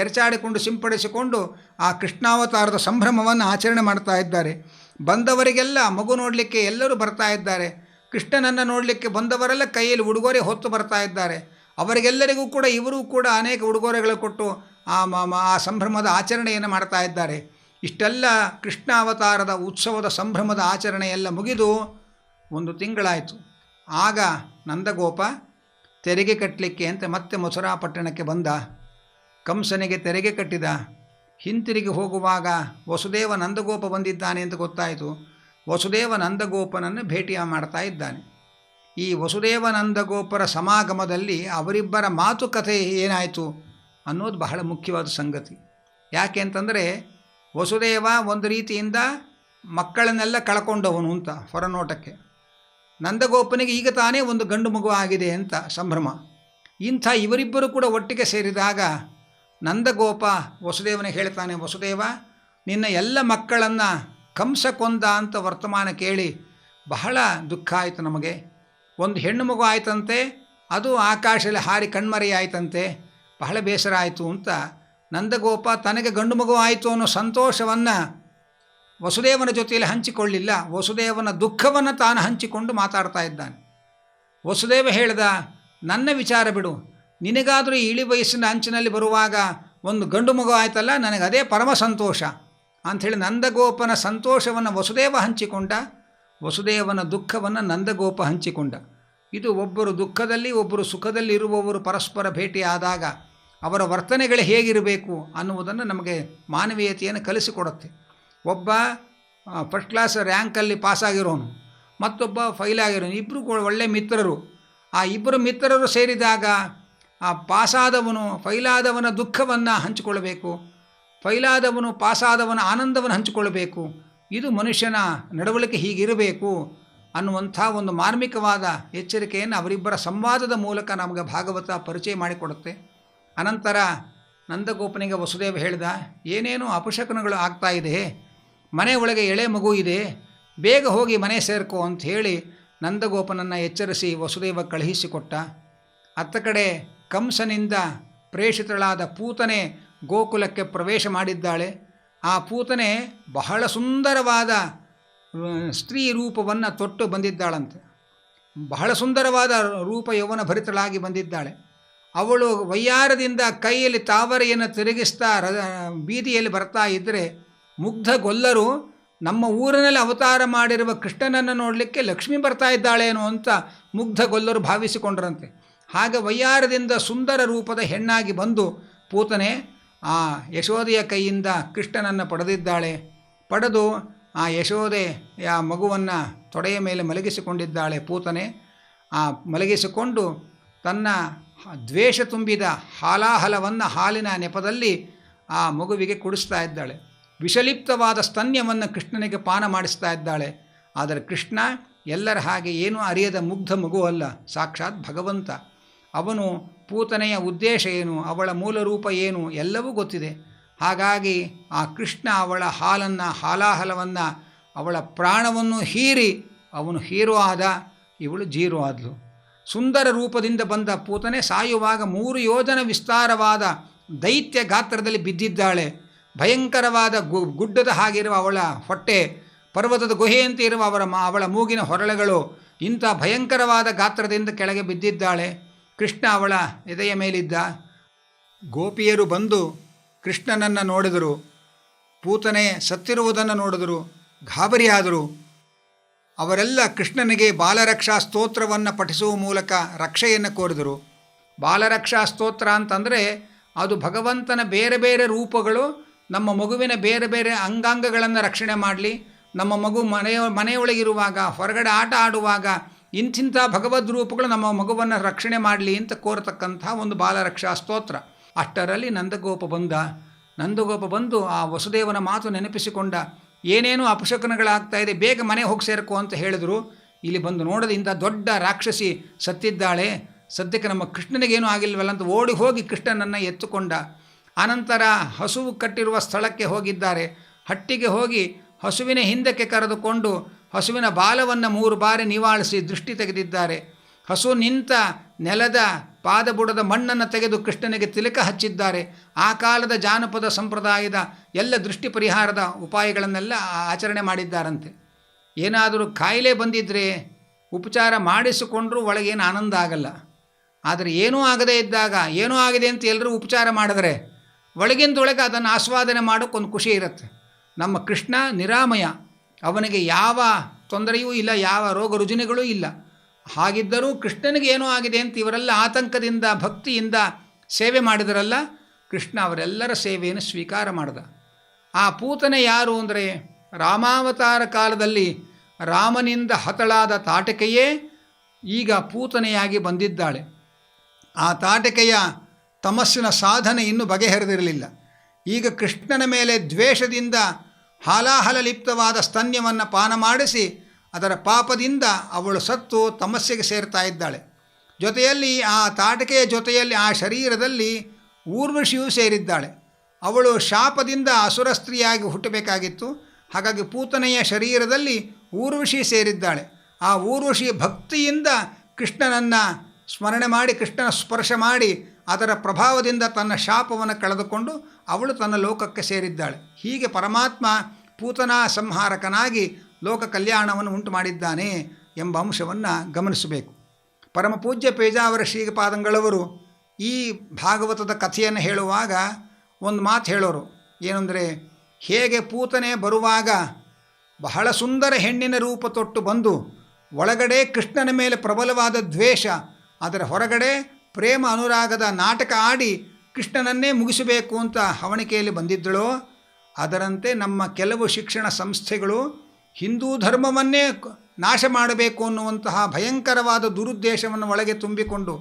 ಎರಚಾಡಿಕೊಂಡು ಸಿಂಪಡಿಸಿಕೊಂಡು ಆ ಕೃಷ್ಣಾವತಾರದ ಸಂಭ್ರಮವನ್ನು ಆಚರಣೆ ಮಾಡ್ತಾ ಇದ್ದಾರೆ. ಬಂದವರಿಗೆಲ್ಲ ಮಗು ನೋಡಲಿಕ್ಕೆ ಎಲ್ಲರೂ ಬರ್ತಾ ಇದ್ದಾರೆ. ಕೃಷ್ಣನನ್ನು ನೋಡಲಿಕ್ಕೆ ಬಂದವರೆಲ್ಲ ಕೈಯಲ್ಲಿ ಉಡುಗೊರೆ ಹೊತ್ತು ಬರ್ತಾ ಇದ್ದಾರೆ. ಅವರಿಗೆಲ್ಲರಿಗೂ ಕೂಡ ಇವರು ಕೂಡ ಅನೇಕ ಉಡುಗೊರೆಗಳು ಕೊಟ್ಟು ಆ ಸಂಭ್ರಮದ ಆಚರಣೆಯನ್ನು ಮಾಡ್ತಾ ಇದ್ದಾರೆ. ಇಷ್ಟೆಲ್ಲ ಕೃಷ್ಣಾವತಾರದ ಉತ್ಸವದ ಸಂಭ್ರಮದ ಆಚರಣೆ ಎಲ್ಲ ಮುಗಿದು 1 ತಿಂಗಳಾಯಿತು. ಆಗ ನಂದಗೋಪ ತೆರಿಗೆ ಕಟ್ಟಲಿಕ್ಕೆ ಅಂತ ಮತ್ತೆ ಮಥುರಾ ಪಟ್ಟಣಕ್ಕೆ ಬಂದ. ಕಂಸನಿಗೆ ತೆರಿಗೆ ಕಟ್ಟಿದ. ಹಿಂತಿರುಗಿ ಹೋಗುವಾಗ ವಸುದೇವ ನಂದಗೋಪ ಬಂದಿದ್ದಾನೆ ಅಂತ ಗೊತ್ತಾಯಿತು. ವಸುದೇವ ನಂದಗೋಪನನ್ನು ಭೇಟಿ ಮಾಡ್ತಾ ಇದ್ದಾನೆ. ಈ ವಸುದೇವ ನಂದಗೋಪರ ಸಮಾಗಮದಲ್ಲಿ ಅವರಿಬ್ಬರ ಮಾತುಕತೆ ಏನಾಯಿತು ಅನ್ನೋದು ಬಹಳ ಮುಖ್ಯವಾದ ಸಂಗತಿ. ಯಾಕೆ ಅಂತಂದರೆ ವಸುದೇವ ಒಂದು ರೀತಿಯಿಂದ ಮಕ್ಕಳನ್ನೆಲ್ಲ ಕಳ್ಕೊಂಡವನು ಅಂತ ಹೊರನೋಟಕ್ಕೆ. ನಂದಗೋಪನಿಗೆ ಈಗ ತಾನೇ ಒಂದು ಗಂಡು ಮಗು ಆಗಿದೆ ಅಂತ ಸಂಭ್ರಮ. ಇಂಥ ಇವರಿಬ್ಬರು ಕೂಡ ಒಟ್ಟಿಗೆ ಸೇರಿದಾಗ ನಂದಗೋಪ ವಸುದೇವನಿಗೆ ಹೇಳ್ತಾನೆ, ವಸುದೇವ, ನಿನ್ನ ಎಲ್ಲ ಮಕ್ಕಳನ್ನು ಕಂಸ ಕೊಂದ ಅಂತ ವರ್ತಮಾನ ಕೇಳಿ ಬಹಳ ದುಃಖ ಆಯಿತು ನಮಗೆ. ಒಂದು ಹೆಣ್ಣು ಮಗು ಆಯ್ತಂತೆ, ಅದು ಆಕಾಶದಲ್ಲಿ ಹಾರಿ ಕಣ್ಮರೆಯಾಯ್ತಂತೆ, ಬಹಳ ಬೇಸರ ಆಯಿತು ಅಂತ ನಂದಗೋಪ ತನಗೆ ಗಂಡು ಮಗು ಆಯಿತು ಅನ್ನೋ ಸಂತೋಷವನ್ನು ವಸುದೇವನ ಜೊತೆಯಲ್ಲಿ ಹಂಚಿಕೊಳ್ಳಿಲ್ಲ. ವಸುದೇವನ ದುಃಖವನ್ನು ತಾನು ಹಂಚಿಕೊಂಡು ಮಾತಾಡ್ತಾ ಇದ್ದಾನೆ. ವಸುದೇವ ಹೇಳ್ದ, ನನ್ನ ವಿಚಾರ ಬಿಡು, ನಿನಗಾದರೂ ಇಳಿ ವಯಸ್ಸಿನ ಅಂಚಿನಲ್ಲಿ ಬರುವಾಗ ಒಂದು ಗಂಡು ಮಗು ಆಯ್ತಲ್ಲ, ನನಗೆ ಅದೇ ಪರಮ ಸಂತೋಷ ಅಂಥೇಳಿ ನಂದಗೋಪನ ಸಂತೋಷವನ್ನು ವಸುದೇವ ಹಂಚಿಕೊಂಡ, ವಸುದೇವನ ದುಃಖವನ್ನು ನಂದಗೋಪ ಹಂಚಿಕೊಂಡ. ಇದು ಒಬ್ಬರು ದುಃಖದಲ್ಲಿ ಒಬ್ಬರು ಸುಖದಲ್ಲಿ ಇರುವವರು ಪರಸ್ಪರ ಭೇಟಿಯಾದಾಗ ಅವರ ವರ್ತನೆಗಳು ಹೇಗಿರಬೇಕು ಅನ್ನುವುದನ್ನು ನಮಗೆ ಮಾನವೀಯತೆಯನ್ನು ಕಲಿಸಿಕೊಡುತ್ತೆ. ಒಬ್ಬ ಫಸ್ಟ್ ಕ್ಲಾಸ್ ರ್ಯಾಂಕಲ್ಲಿ ಪಾಸಾಗಿರೋನು, ಮತ್ತೊಬ್ಬ ಫೈಲ್ ಆಗಿರೋನು, ಇಬ್ಬರು ಒಳ್ಳೆಯ ಮಿತ್ರರು. ಆ ಇಬ್ಬರು ಮಿತ್ರರು ಸೇರಿದಾಗ ಆ ಪಾಸಾದವನು ಫೈಲಾದವನ ದುಃಖವನ್ನು ಹಂಚಿಕೊಳ್ಳಬೇಕು, ಫೈಲಾದವನು ಪಾಸಾದವನ ಆನಂದವನ್ನು ಹಂಚಿಕೊಳ್ಳಬೇಕು. ಇದು ಮನುಷ್ಯನ ನಡವಳಿಕೆ ಹೀಗಿರಬೇಕು ಅನ್ನುವಂಥ ಒಂದು ಮಾರ್ಮಿಕವಾದ ಎಚ್ಚರಿಕೆಯನ್ನು ಅವರಿಬ್ಬರ ಸಂವಾದದ ಮೂಲಕ ನಮಗೆ ಭಾಗವತ ಪರಿಚಯ ಮಾಡಿಕೊಡುತ್ತೆ. ಅನಂತರ ನಂದಗೋಪನಿಗೆ ವಸುದೇವ ಹೇಳಿದ, ಏನೇನೋ ಅಪಶಕನಗಳು ಆಗ್ತಾ ಇದೆ, ಮನೆ ಒಳಗೆ ಎಳೆ ಮಗು ಇದೆ, ಬೇಗ ಹೋಗಿ ಮನೆ ಸೇರ್ಕೋ ಅಂತ ಹೇಳಿ ನಂದಗೋಪನನ್ನು ಎಚ್ಚರಿಸಿ ವಸುದೇವ ಕಳುಹಿಸಿಕೊಟ್ಟ. ಅತ್ತ ಕಡೆ ಕಂಸನಿಂದ ಪ್ರೇಷಿತಳಾದ ಪೂತನೆ ಗೋಕುಲಕ್ಕೆ ಪ್ರವೇಶ ಮಾಡಿದ್ದಾಳೆ. ಆ ಪೂತನೆ ಬಹಳ ಸುಂದರವಾದ ಸ್ತ್ರೀ ರೂಪವನ್ನು ತೊಟ್ಟು ಬಂದಿದ್ದಾಳಂತೆ. ಬಹಳ ಸುಂದರವಾದ ರೂಪ ಯೌವನ ಭರಿತಳಾಗಿ ಬಂದಿದ್ದಾಳೆ. ಅವಳು ವಯ್ಯಾರದಿಂದ ಕೈಯಲ್ಲಿ ತಾವರೆಯನ್ನು ತಿರುಗಿಸ್ತಾ ಬೀದಿಯಲ್ಲಿ ಬರ್ತಾ ಇದ್ದರೆ ಮುಗ್ಧ ಗೊಲ್ಲರು ನಮ್ಮ ಊರಿನಲ್ಲಿ ಅವತಾರ ಮಾಡಿರುವ ಕೃಷ್ಣನನ್ನು ನೋಡಲಿಕ್ಕೆ ಲಕ್ಷ್ಮಿ ಬರ್ತಾ ಇದ್ದಾಳೇನೋ ಅಂತ ಮುಗ್ಧ ಗೊಲ್ಲರು ಭಾವಿಸಿಕೊಂಡ್ರಂತೆ. ಹಾಗೆ ವಯ್ಯಾರದಿಂದ ಸುಂದರ ರೂಪದ ಹೆಣ್ಣಾಗಿ ಬಂದು ಪೂತನೆ ಆ ಯಶೋದೆಯ ಕೈಯಿಂದ ಕೃಷ್ಣನನ್ನು ಪಡೆದಿದ್ದಾಳೆ. ಪಡೆದು ಆ ಯಶೋದೆಯ ಮಗುವನ್ನು ತೊಡೆಯ ಮೇಲೆ ಮಲಗಿಸಿಕೊಂಡಿದ್ದಾಳೆ ಪೂತನೆ. ಆ ಮಲಗಿಸಿಕೊಂಡು ತನ್ನ ದ್ವೇಷ ತುಂಬಿದ ಹಾಲಾಹಲವನ್ನು ಹಾಲಿನ ನೆಪದಲ್ಲಿ ಆ ಮಗುವಿಗೆ ಕುಡಿಸ್ತಾ ಇದ್ದಾಳೆ. ವಿಷಲಿಪ್ತವಾದ ಸ್ತನ್ಯವನ್ನು ಕೃಷ್ಣನಿಗೆ ಪಾನ ಮಾಡಿಸ್ತಾ ಇದ್ದಾಳೆ. ಆದರೆ ಕೃಷ್ಣ ಎಲ್ಲರ ಹಾಗೆ ಏನೂ ಅರಿಯದ ಮುಗ್ಧ ಮಗು ಅಲ್ಲ, ಸಾಕ್ಷಾತ್ ಭಗವಂತ. ಅವನು ಪೂತನೆಯ ಉದ್ದೇಶ ಏನು, ಅವಳ ಮೂಲ ರೂಪ ಏನು ಎಲ್ಲವೂ ಗೊತ್ತಿದೆ. ಹಾಗಾಗಿ ಆ ಕೃಷ್ಣ ಅವಳ ಹಾಲಾಹಲವನ್ನು ಅವಳ ಪ್ರಾಣವನ್ನು ಹೀರಿ ಅವನು ಹೀರೋ ಆದ, ಇವಳು ಜೀರೋ ಆದಳು. ಸುಂದರ ರೂಪದಿಂದ ಬಂದ ಪೂತನೆ ಸಾಯುವಾಗ 3 ಯೋಜನ ವಿಸ್ತಾರವಾದ ದೈತ್ಯ ಗಾತ್ರದಲ್ಲಿ ಬಿದ್ದಿದ್ದಾಳೆ. ಭಯಂಕರವಾದ ಗುಡ್ಡದ ಹಾಗಿರುವ ಅವಳ ಹೊಟ್ಟೆ ಪರ್ವತದ ಗುಹೆಯಂತೆ ಇರುವ ಅವಳ ಮೂಗಿನ ಹೊರಳೆಗಳು ಇಂಥ ಭಯಂಕರವಾದ ಗಾತ್ರದಿಂದ ಕೆಳಗೆ ಬಿದ್ದಿದ್ದಾಳೆ. ಕೃಷ್ಣ ಅವಳ ಎದೆಯ ಮೇಲಿದ್ದ. ಗೋಪಿಯರು ಬಂದು ಕೃಷ್ಣನನ್ನು ನೋಡಿದರು. ಪೂತನೆ ಸತ್ತಿರುವುದನ್ನು ನೋಡಿದರು, ಗಾಬರಿಯಾದರು. ಅವರೆಲ್ಲ ಕೃಷ್ಣನಿಗೆ ಬಾಲರಕ್ಷಾ ಸ್ತೋತ್ರವನ್ನು ಪಠಿಸುವ ಮೂಲಕ ರಕ್ಷೆಯನ್ನು ಕೋರಿದರು. ಬಾಲರಕ್ಷಾ ಸ್ತೋತ್ರ ಅಂತಂದರೆ ಅದು ಭಗವಂತನ ಬೇರೆ ಬೇರೆ ರೂಪಗಳು ನಮ್ಮ ಮಗುವಿನ ಬೇರೆ ಬೇರೆ ಅಂಗಾಂಗಗಳನ್ನು ರಕ್ಷಣೆ ಮಾಡಲಿ, ನಮ್ಮ ಮಗು ಮನೆಯೊಳಗಿರುವಾಗ, ಹೊರಗಡೆ ಆಟ ಆಡುವಾಗ ಇಂಥಿಂಥ ಭಗವದ್ ರೂಪಗಳು ನಮ್ಮ ಮಗುವನ್ನು ರಕ್ಷಣೆ ಮಾಡಲಿ ಅಂತ ಕೋರತಕ್ಕಂಥ ಒಂದು ಬಾಲರಕ್ಷಾ ಸ್ತೋತ್ರ. ಅಷ್ಟರಲ್ಲಿ ನಂದಗೋಪ ಬಂದು ಆ ವಸುದೇವನ ಮಾತು ನೆನಪಿಸಿಕೊಂಡ. ಏನೇನೋ ಅಪಶಕನಗಳಾಗ್ತಾಯಿದೆ, ಬೇಗ ಮನೆ ಹೋಗಿ ಸೇರ್ಕೋ ಅಂತ ಹೇಳಿದ್ರು. ಇಲ್ಲಿ ಬಂದು ನೋಡೋದಿಂದ ದೊಡ್ಡ ರಾಕ್ಷಸಿ ಸತ್ತಿದ್ದಾಳೆ, ಸದ್ಯಕ್ಕೆ ನಮ್ಮ ಕೃಷ್ಣನಿಗೇನೂ ಆಗಿಲ್ವಲ್ಲ ಅಂತ ಓಡಿ ಹೋಗಿ ಕೃಷ್ಣನನ್ನು ಎತ್ತುಕೊಂಡ. ಆನಂತರ ಹಸುವು ಕಟ್ಟಿರುವ ಸ್ಥಳಕ್ಕೆ ಹೋಗಿದ್ದಾರೆ. ಹಟ್ಟಿಗೆ ಹೋಗಿ ಹಸುವಿನ ಹಿಂದಕ್ಕೆ ಕರೆದುಕೊಂಡು ಹಸುವಿನ ಬಾಲವನ್ನು 3 ಬಾರಿ ನಿವಾಳಿಸಿ ದೃಷ್ಟಿ ತೆಗೆದಿದ್ದಾರೆ. ಹಸು ನಿಂತ ನೆಲದ ಪಾದಬುಡದ ಮಣ್ಣನ್ನು ತೆಗೆದು ಕೃಷ್ಣನಿಗೆ ತಿಲಕ ಹಚ್ಚಿದ್ದಾರೆ. ಆ ಕಾಲದ ಜಾನಪದ ಸಂಪ್ರದಾಯದ ಎಲ್ಲ ದೃಷ್ಟಿ ಪರಿಹಾರದ ಉಪಾಯಗಳನ್ನೆಲ್ಲ ಆಚರಣೆ ಮಾಡಿದ್ದಾರಂತೆ. ಏನಾದರೂ ಕಾಯಿಲೆ ಬಂದಿದ್ದರೆ ಉಪಚಾರ ಮಾಡಿಸಿಕೊಂಡ್ರೂ ಒಳಗೇನು ಆನಂದ ಆಗಲ್ಲ. ಆದರೆ ಏನೂ ಆಗದೇ ಇದ್ದಾಗ ಏನೂ ಆಗಿದೆ ಅಂತ ಎಲ್ಲರೂ ಉಪಚಾರ ಮಾಡಿದ್ರೆ ಒಳಗಿಂದೊಳಗೆ ಅದನ್ನು ಆಸ್ವಾದನೆ ಮಾಡೋಕ್ಕೊಂದು ಖುಷಿ ಇರುತ್ತೆ. ನಮ್ಮ ಕೃಷ್ಣ ನಿರಾಮಯ, ಅವನಿಗೆ ಯಾವ ತೊಂದರೆಯೂ ಇಲ್ಲ, ಯಾವ ರೋಗ ರುಜಿನಗಳೂ ಇಲ್ಲ. ಹಾಗಿದ್ದರೂ ಕೃಷ್ಣನಿಗೆ ಏನೋ ಆಗಿದೆ ಅಂತ ಇವರೆಲ್ಲ ಆತಂಕದಿಂದ ಭಕ್ತಿಯಿಂದ ಸೇವೆ ಮಾಡಿದರಲ್ಲ, ಕೃಷ್ಣ ಅವರೆಲ್ಲರ ಸೇವೆಯನ್ನು ಸ್ವೀಕಾರ ಮಾಡಿದ. ಆ ಪೂತನೆ ಯಾರು ಅಂದರೆ ರಾಮಾವತಾರ ಕಾಲದಲ್ಲಿ ರಾಮನಿಂದ ಹತಳಾದ ತಾಟಕೆಯೇ ಈಗ ಪೂತನೆಯಾಗಿ ಬಂದಿದ್ದಾಳೆ. ಆ ತಾಟಕೆಯ ತಮಸ್ಸಿನ ಸಾಧನೆ ಇನ್ನೂ ಬಗೆಹರಿದಿರಲಿಲ್ಲ. ಈಗ ಕೃಷ್ಣನ ಮೇಲೆ ದ್ವೇಷದಿಂದ ಹಾಲಾಹಲಲಿಪ್ತವಾದ ಸ್ತನ್ಯವನ್ನು ಪಾನ ಮಾಡಿಸಿ ಅದರ ಪಾಪದಿಂದ ಅವಳು ಸತ್ತು ತಮಸ್ಸಿಗೆ ಸೇರ್ತಾ ಇದ್ದಾಳೆ. ಜೊತೆಯಲ್ಲಿ ಆ ತಾಟಕೆಯ ಜೊತೆಯಲ್ಲಿ ಆ ಶರೀರದಲ್ಲಿ ಊರ್ವಶಿಯೂ ಸೇರಿದ್ದಾಳೆ. ಅವಳು ಶಾಪದಿಂದ ಅಸುರ ಸ್ತ್ರೀಯಾಗಿ ಹುಟ್ಟಬೇಕಾಗಿತ್ತು. ಹಾಗಾಗಿ ಪೂತನೆಯ ಶರೀರದಲ್ಲಿ ಊರ್ವಶಿ ಸೇರಿದ್ದಾಳೆ. ಆ ಊರ್ವಶಿ ಭಕ್ತಿಯಿಂದ ಕೃಷ್ಣನನ್ನು ಸ್ಮರಣೆ ಮಾಡಿ, ಕೃಷ್ಣನ ಸ್ಪರ್ಶ ಮಾಡಿ ಅದರ ಪ್ರಭಾವದಿಂದ ತನ್ನ ಶಾಪವನ್ನು ಕಳೆದುಕೊಂಡು ಅವಳು ತನ್ನ ಲೋಕಕ್ಕೆ ಸೇರಿದ್ದಾಳೆ. ಹೀಗೆ ಪರಮಾತ್ಮ ಪೂತನಾ ಸಂಹಾರಕನಾಗಿ ಲೋಕ ಕಲ್ಯಾಣವನ್ನು ಉಂಟು ಮಾಡಿದ್ದಾನೆ ಎಂಬ ಅಂಶವನ್ನು ಗಮನಿಸಬೇಕು. ಪರಮಪೂಜ್ಯ ಪೇಜಾವರ ಶ್ರೀಪಾದಂಗಳವರು ಈ ಭಾಗವತದ ಕಥೆಯನ್ನು ಹೇಳುವಾಗ ಒಂದು ಮಾತು ಹೇಳೋರು. ಏನೆಂದರೆ, ಹೇಗೆ ಪೂತನೆ ಬರುವಾಗ ಬಹಳ ಸುಂದರ ಹೆಣ್ಣಿನ ರೂಪ ತೊಟ್ಟು ಬಂದು ಒಳಗಡೆ ಕೃಷ್ಣನ ಮೇಲೆ ಪ್ರಬಲವಾದ ದ್ವೇಷ, ಅದರ ಹೊರಗಡೆ ಪ್ರೇಮ ಅನುರಾಗದ ನಾಟಕ ಆಡಿ ಕೃಷ್ಣನನ್ನೇ ಮುಗಿಸಬೇಕು ಅಂತ ಹವಣಿಕೆಯಲ್ಲಿ ಬಂದಿದ್ದಳೋ, ಅದರಂತೆ ನಮ್ಮ ಕೆಲವು ಶಿಕ್ಷಣ ಸಂಸ್ಥೆಗಳು ಹಿಂದೂ ಧರ್ಮವನ್ನೇ ನಾಶ ಮಾಡಬೇಕು ಅನ್ನುವಂತಹ ಭಯಂಕರವಾದ ದುರುದ್ದೇಶವನ್ನು ಒಳಗೆ ತುಂಬಿಕೊಂಡು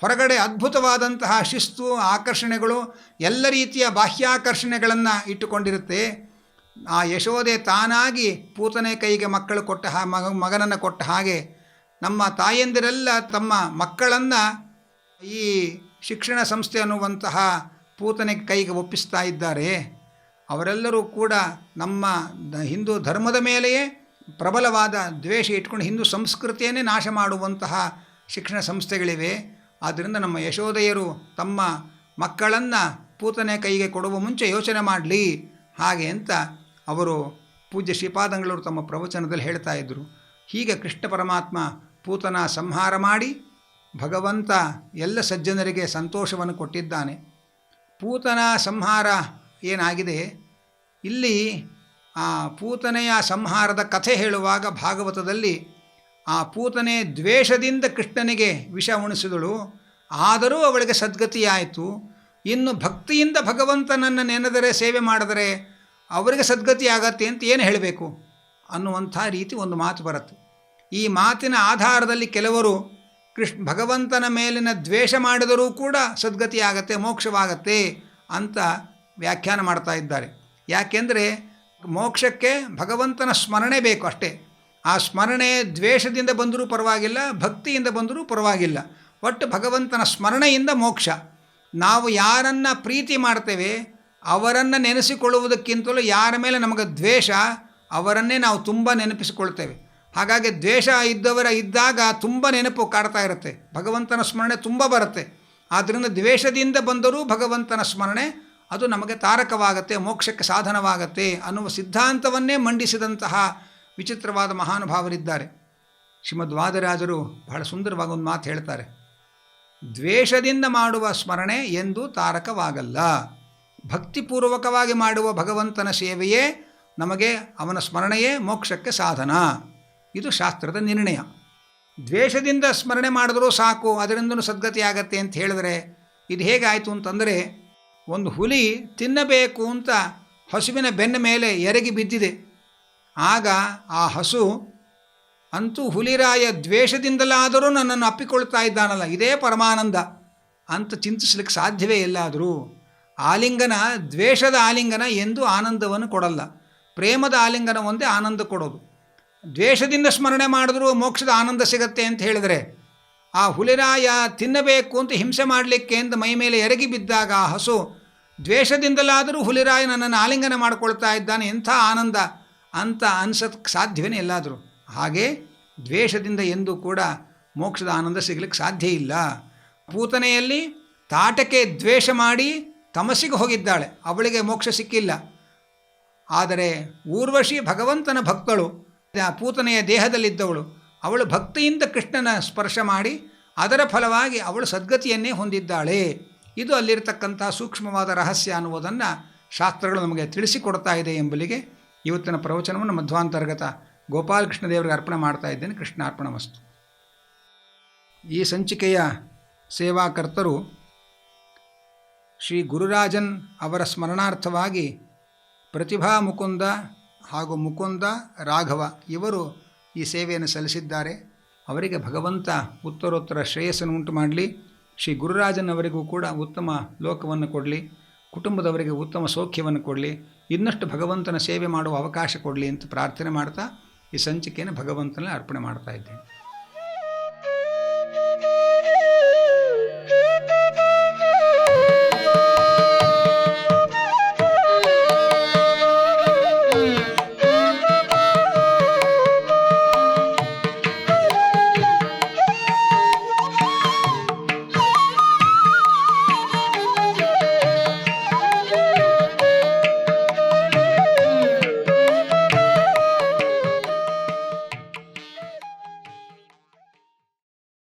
ಹೊರಗಡೆ ಅದ್ಭುತವಾದಂತಹ ಶಿಸ್ತು, ಆಕರ್ಷಣೆಗಳು, ಎಲ್ಲ ರೀತಿಯ ಬಾಹ್ಯಾಕರ್ಷಣೆಗಳನ್ನು ಇಟ್ಟುಕೊಂಡಿರುತ್ತೆ. ಆ ಯಶೋದೆ ತಾನಾಗಿ ಪೂತನೆ ಕೈಗೆ ಮಕ್ಕಳು ಕೊಟ್ಟ ಮಗನನ್ನು ಕೊಟ್ಟ ಹಾಗೆ ನಮ್ಮ ತಾಯಂದಿರೆಲ್ಲ ತಮ್ಮ ಮಕ್ಕಳನ್ನು ಈ ಶಿಕ್ಷಣ ಸಂಸ್ಥೆ ಅನ್ನುವಂತಹ ಪೂತನೆ ಕೈಗೆ ಒಪ್ಪಿಸ್ತಾ ಇದ್ದಾರೆ. ಅವರೆಲ್ಲರೂ ಕೂಡ ನಮ್ಮ ಹಿಂದೂ ಧರ್ಮದ ಮೇಲೆಯೇ ಪ್ರಬಲವಾದ ದ್ವೇಷ ಇಟ್ಕೊಂಡು ಹಿಂದೂ ಸಂಸ್ಕೃತಿಯನ್ನೇ ನಾಶ ಮಾಡುವಂತಹ ಶಿಕ್ಷಣ ಸಂಸ್ಥೆಗಳಿವೆ. ಆದ್ದರಿಂದ ನಮ್ಮ ಯಶೋದೆಯರು ತಮ್ಮ ಮಕ್ಕಳನ್ನು ಪೂತನೆ ಕೈಗೆ ಕೊಡುವ ಮುಂಚೆ ಯೋಚನೆ ಮಾಡಲಿ ಹಾಗೆ ಅಂತ ಅವರು ಪೂಜ್ಯ ಶ್ರೀಪಾದಂಗಳವರು ತಮ್ಮ ಪ್ರವಚನದಲ್ಲಿ ಹೇಳ್ತಾ ಇದ್ದರು. ಹೀಗೆ ಕೃಷ್ಣ ಪರಮಾತ್ಮ ಪೂತನ ಸಂಹಾರ ಮಾಡಿ ಭಗವಂತ ಎಲ್ಲ ಸಜ್ಜನರಿಗೆ ಸಂತೋಷವನ್ನು ಕೊಟ್ಟಿದ್ದಾನೆ. ಪೂತನ ಸಂಹಾರ ಏನಾಗಿದೆ, ಇಲ್ಲಿ ಆ ಪೂತನೆಯ ಸಂಹಾರದ ಕಥೆ ಹೇಳುವಾಗ ಭಾಗವತದಲ್ಲಿ ಆ ಪೂತನೆ ದ್ವೇಷದಿಂದ ಕೃಷ್ಣನಿಗೆ ವಿಷ ಉಣಿಸಿದಳು, ಆದರೂ ಅವಳಿಗೆ ಸದ್ಗತಿಯಾಯಿತು. ಇನ್ನು ಭಕ್ತಿಯಿಂದ ಭಗವಂತನನ್ನು ನೆನೆದರೆ ಸೇವೆ ಮಾಡಿದರೆ ಅವರಿಗೆ ಸದ್ಗತಿ ಆಗತ್ತೆ ಅಂತ ಏನು ಹೇಳಬೇಕು ಅನ್ನುವಂಥ ರೀತಿ ಒಂದು ಮಾತು ಬರುತ್ತೆ. ಈ ಮಾತಿನ ಆಧಾರದಲ್ಲಿ ಕೆಲವರು ಭಗವಂತನ ಮೇಲಿನ ದ್ವೇಷ ಮಾಡಿದರೂ ಕೂಡ ಸದ್ಗತಿ ಆಗತ್ತೆ, ಮೋಕ್ಷವಾಗತ್ತೆ ಅಂತ ವ್ಯಾಖ್ಯಾನ ಮಾಡ್ತಾ ಇದ್ದಾರೆ. ಯಾಕೆಂದರೆ ಮೋಕ್ಷಕ್ಕೆ ಭಗವಂತನ ಸ್ಮರಣೆ ಬೇಕು ಅಷ್ಟೇ. ಆ ಸ್ಮರಣೆ ದ್ವೇಷದಿಂದ ಬಂದರೂ ಪರವಾಗಿಲ್ಲ, ಭಕ್ತಿಯಿಂದ ಬಂದರೂ ಪರವಾಗಿಲ್ಲ, ಒಟ್ಟು ಭಗವಂತನ ಸ್ಮರಣೆಯಿಂದ ಮೋಕ್ಷ. ನಾವು ಯಾರನ್ನು ಪ್ರೀತಿ ಮಾಡ್ತೇವೆ ಅವರನ್ನು ನೆನೆಸಿಕೊಳ್ಳುವುದಕ್ಕಿಂತಲೂ ಯಾರ ಮೇಲೆ ನಮಗೆ ದ್ವೇಷ ಅವರನ್ನೇ ನಾವು ತುಂಬ ನೆನಪಿಸಿಕೊಳ್ತೇವೆ. ಹಾಗಾಗಿ ದ್ವೇಷ ಇದ್ದಾಗ ತುಂಬ ನೆನಪು ಕಾಡ್ತಾ ಇರುತ್ತೆ, ಭಗವಂತನ ಸ್ಮರಣೆ ತುಂಬ ಬರುತ್ತೆ. ಆದ್ದರಿಂದ ದ್ವೇಷದಿಂದ ಬಂದರೂ ಭಗವಂತನ ಸ್ಮರಣೆ ಅದು ನಮಗೆ ತಾರಕವಾಗತ್ತೆ, ಮೋಕ್ಷಕ್ಕೆ ಸಾಧನವಾಗತ್ತೆ ಅನ್ನುವ ಸಿದ್ಧಾಂತವನ್ನೇ ಮಂಡಿಸಿದಂತಹ ವಿಚಿತ್ರವಾದ ಮಹಾನುಭಾವರಿದ್ದಾರೆ. ಶ್ರೀಮದ್ ವಾದರಾಜರು ಬಹಳ ಸುಂದರವಾಗಿ ಒಂದು ಮಾತು ಹೇಳ್ತಾರೆ. ದ್ವೇಷದಿಂದ ಮಾಡುವ ಸ್ಮರಣೆ ಎಂದೂ ತಾರಕವಾಗಲ್ಲ. ಭಕ್ತಿಪೂರ್ವಕವಾಗಿ ಮಾಡುವ ಭಗವಂತನ ಸೇವೆಯೇ ನಮಗೆ, ಅವನ ಸ್ಮರಣೆಯೇ ಮೋಕ್ಷಕ್ಕೆ ಸಾಧನ. ಇದು ಶಾಸ್ತ್ರದ ನಿರ್ಣಯ. ದ್ವೇಷದಿಂದ ಸ್ಮರಣೆ ಮಾಡಿದ್ರೂ ಸಾಕು, ಅದರಿಂದಲೂ ಸದ್ಗತಿಯಾಗತ್ತೆ ಅಂತ ಹೇಳಿದ್ರೆ ಇದು ಹೇಗಾಯಿತು ಅಂತಂದರೆ, ಒಂದು ಹುಲಿ ತಿನ್ನಬೇಕು ಅಂತ ಹಸುವಿನ ಬೆನ್ನ ಮೇಲೆ ಎರಗಿ ಬಿದ್ದಿದೆ. ಆಗ ಆ ಹಸು ಅಂತೂ ಹುಲಿರಾಯ ದ್ವೇಷದಿಂದಲಾದರೂ ನನ್ನನ್ನು ಅಪ್ಪಿಕೊಳ್ತಾ ಇದ್ದಾನಲ್ಲ, ಇದೇ ಪರಮಾನಂದ ಅಂತ ಚಿಂತಿಸ್ಲಿಕ್ಕೆ ಸಾಧ್ಯವೇ ಎಲ್ಲಾದರೂ. ಆಲಿಂಗನ, ದ್ವೇಷದ ಆಲಿಂಗನ ಎಂದೂ ಆನಂದವನ್ನು ಕೊಡಲ್ಲ. ಪ್ರೇಮದ ಆಲಿಂಗನ ಒಂದೇ ಆನಂದ ಕೊಡೋದು. ದ್ವೇಷದಿಂದ ಸ್ಮರಣೆ ಮಾಡಿದ್ರೂ ಮೋಕ್ಷದ ಆನಂದ ಸಿಗತ್ತೆ ಅಂತ ಹೇಳಿದರೆ, ಆ ಹುಲಿರಾಯ ತಿನ್ನಬೇಕು ಅಂತ ಹಿಂಸೆ ಮಾಡಲಿಕ್ಕೆ ಅಂತ ಮೈ ಮೇಲೆ ಎರಗಿ ಬಿದ್ದಾಗ ಆ ಹಸು ದ್ವೇಷದಿಂದಲಾದರೂ ಹುಲಿರಾಯ ನನ್ನನ್ನು ಆಲಿಂಗನ ಮಾಡಿಕೊಳ್ತಾ ಇದ್ದಾನೆ, ಎಂಥ ಆನಂದ ಅಂತ ಅನ್ಸೋಕ್ಕೆ ಸಾಧ್ಯವೇ ಎಲ್ಲಾದರೂ. ಹಾಗೆ ದ್ವೇಷದಿಂದ ಎಂದೂ ಕೂಡ ಮೋಕ್ಷದ ಆನಂದ ಸಿಗಲಿಕ್ಕೆ ಸಾಧ್ಯ ಇಲ್ಲ. ಪೂತನೆಯಲ್ಲಿ ತಾಟಕ್ಕೆ ದ್ವೇಷ ಮಾಡಿ ತಮಸ್ಸಿಗೆ ಹೋಗಿದ್ದಾಳೆ, ಅವಳಿಗೆ ಮೋಕ್ಷ ಸಿಕ್ಕಿಲ್ಲ. ಆದರೆ ಊರ್ವಶಿ ಭಗವಂತನ ಭಕ್ತಳು, ಪೂತನೆಯ ದೇಹದಲ್ಲಿದ್ದವಳು, ಅವಳು ಭಕ್ತಿಯಿಂದ ಕೃಷ್ಣನ ಸ್ಪರ್ಶ ಮಾಡಿ ಅದರ ಫಲವಾಗಿ ಅವಳು ಸದ್ಗತಿಯನ್ನೇ ಹೊಂದಿದ್ದಾಳೆ. ಇದು ಅಲ್ಲಿರತಕ್ಕಂಥ ಸೂಕ್ಷ್ಮವಾದ ರಹಸ್ಯ ಅನ್ನುವುದನ್ನು ಶಾಸ್ತ್ರಗಳು ನಮಗೆ ತಿಳಿಸಿಕೊಡ್ತಾ ಇದೆ ಎಂಬುಲಿಗೆ ಇವತ್ತಿನ ಪ್ರವಚನವನ್ನು ಮಧ್ವಾಂತರ್ಗತ ಗೋಪಾಲಕೃಷ್ಣ ದೇವರಿಗೆ ಅರ್ಪಣೆ ಮಾಡ್ತಾ ಇದ್ದೇನೆ. ಕೃಷ್ಣಾರ್ಪಣಮಸ್ತು. ಈ ಸಂಚಿಕೆಯ ಸೇವಾಕರ್ತರು ಶ್ರೀ ಗುರುರಾಜನ್ ಅವರ ಸ್ಮರಣಾರ್ಥವಾಗಿ ಪ್ರತಿಭಾ ಮುಕುಂದ ಹಾಗೂ ಮುಕುಂದ ರಾಘವ ಇವರು ಈ ಸೇವೆಯನ್ನು ಸಲ್ಲಿಸಿದ್ದಾರೆ. ಅವರಿಗೆ ಭಗವಂತ ಉತ್ತರೋತ್ತರ ಶ್ರೇಯಸ್ಸನ್ನು ಉಂಟು ಮಾಡಲಿ. ಶ್ರೀ ಗುರುರಾಜನ್ ಅವರಿಗೂ ಕೂಡ ಉತ್ತಮ ಲೋಕವನ್ನು ಕೊಡಲಿ, ಕುಟುಂಬದವರಿಗೆ ಉತ್ತಮ ಸೌಖ್ಯವನ್ನು ಕೊಡಲಿ, ಇನ್ನಷ್ಟು ಭಗವಂತನ ಸೇವೆ ಮಾಡುವ ಅವಕಾಶ ಕೊಡಲಿ ಅಂತ ಪ್ರಾರ್ಥನೆ ಮಾಡ್ತಾ ಈ ಸಂಚಿಕೆಯನ್ನು ಭಗವಂತನಲ್ಲಿ ಅರ್ಪಣೆ ಮಾಡ್ತಾ ಇದ್ದೇನೆ.